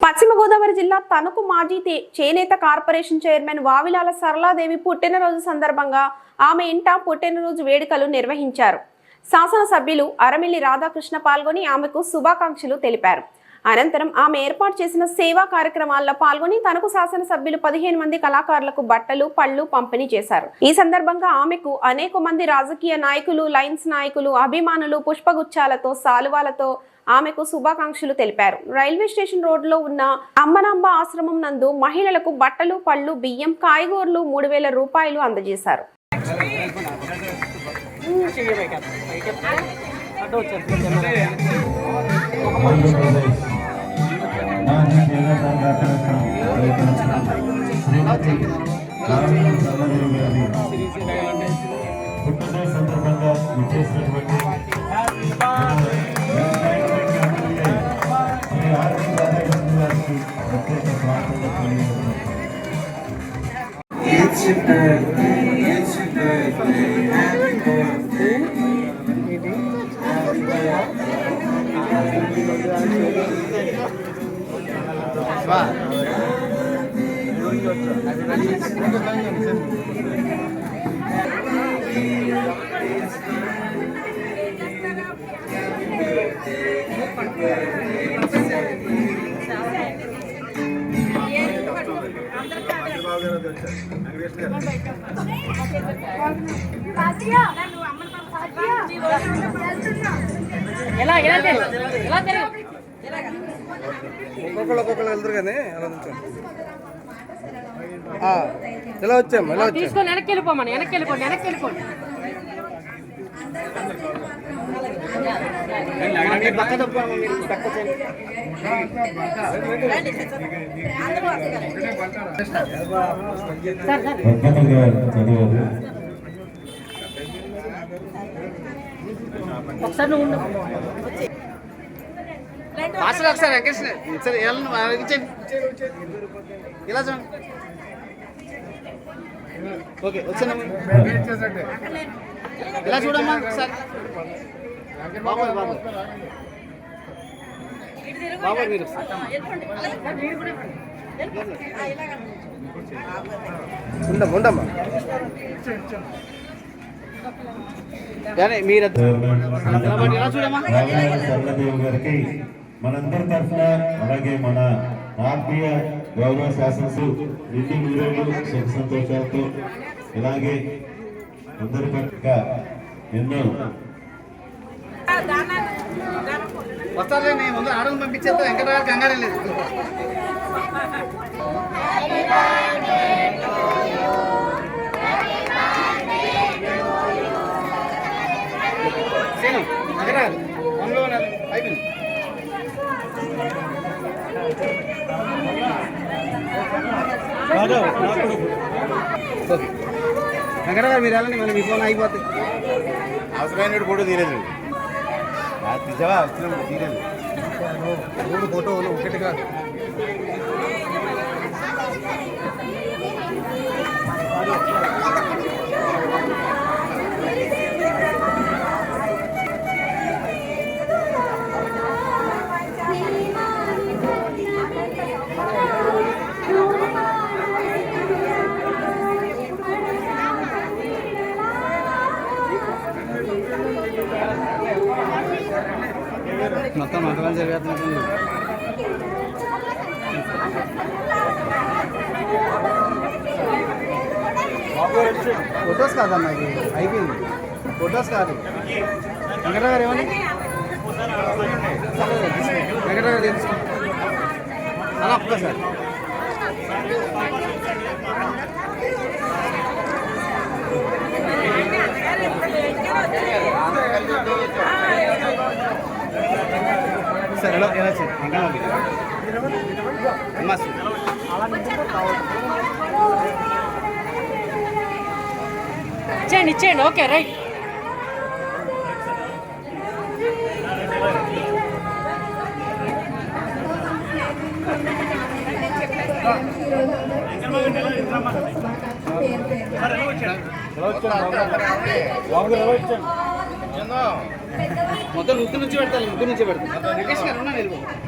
పశ్చిమ గోదావరి జిల్లా తణుకు మాజీ చేనేత కార్పొరేషన్ చైర్మన్ వావిలాల సరళాదేవి పుట్టినరోజు సందర్భంగా ఆమె ఇంట పుట్టినరోజు వేడుకలు నిర్వహించారు. శాసనసభ్యులు అరమిల్లి రాధాకృష్ణ పాల్గొని ఆమెకు శుభాకాంక్షలు తెలిపారు. అనంతరం ఆమె ఏర్పాటు చేసిన సేవా కార్యక్రమాల్లో పాల్గొని తణుకు శాసనసభ్యులు 15 మంది కళాకారులకు బట్టలు పళ్ళు పంపిణీ చేశారు. ఈ సందర్భంగా ఆమెకు అనేక మంది రాజకీయ నాయకులు, లైన్స్ నాయకులు, అభిమానులు పుష్పగుచ్చాలతో, సాలువాలతో ఆమెకు శుభాకాంక్షలు తెలిపారు. రైల్వే స్టేషన్ రోడ్లో ఉన్న అమ్మనాంబ ఆశ్రమం నందు మహిళలకు బట్టలు, పళ్ళు, బియ్యం, కాయగూరలు 3000 రూపాయలు అందజేశారు. It's your birthday, it's your birthday, happy birthday. Happy ఒక్కొక్కరు వెళ్తారు కానీ అలా ఎలా వచ్చాము ఎలా తీసుకొని వెనక్కి వెళ్ళిపోమని వెనక్కి వెళ్ళిపోండి ఒకసారి నువ్వు ఒకసారి ఒకసారి ఇలా చూడండి. ఓకే వచ్చాను ఇలా చూడమ్మా ఒకసారి. బాబాయ్ మీరు ఉండమ్మా మీరు ఇలా చూడమ్మా. గారికి మనందరి తరఫున, అలాగే మన ఆత్మీయ గౌరవ శాసనసభ్యులు నిండు నూరేళ్లు సుఖ సంతోషాలతో ఇలాగే అందరి పట్ల ఎన్నో వస్తారులే. నేను ముందు ఆడలు పంపించేస్తా, వెంకటరావు కంగారే లేదు. అయిపోయింది. వెంకటరావు మీరు వెళ్ళండి, మళ్ళీ మీ ఫోన్ అయిపోతుంది. అవసరమైన ఫోటో తీరేది తీసావా? వచ్చినప్పుడు తీరేది 3 ఫోటోలు ఒకటి కాదు. మొత్తం మంటలు జరిగేస్తున్నట్టు. ఫొటోస్ కాదమ్మా, ఇది అయిపోయింది. ఫొటోస్ కాదు. వెంకటరావు గారు ఏమని వెంకటరావు గారు తెలుసు అలా ఒక్కసారి. సరే ఎలా ఇచ్చేయండి. Okay right. మొత్తం ముగ్గురు నుంచి పెడతాను. ముగ్గురు నుంచి పెడతాను.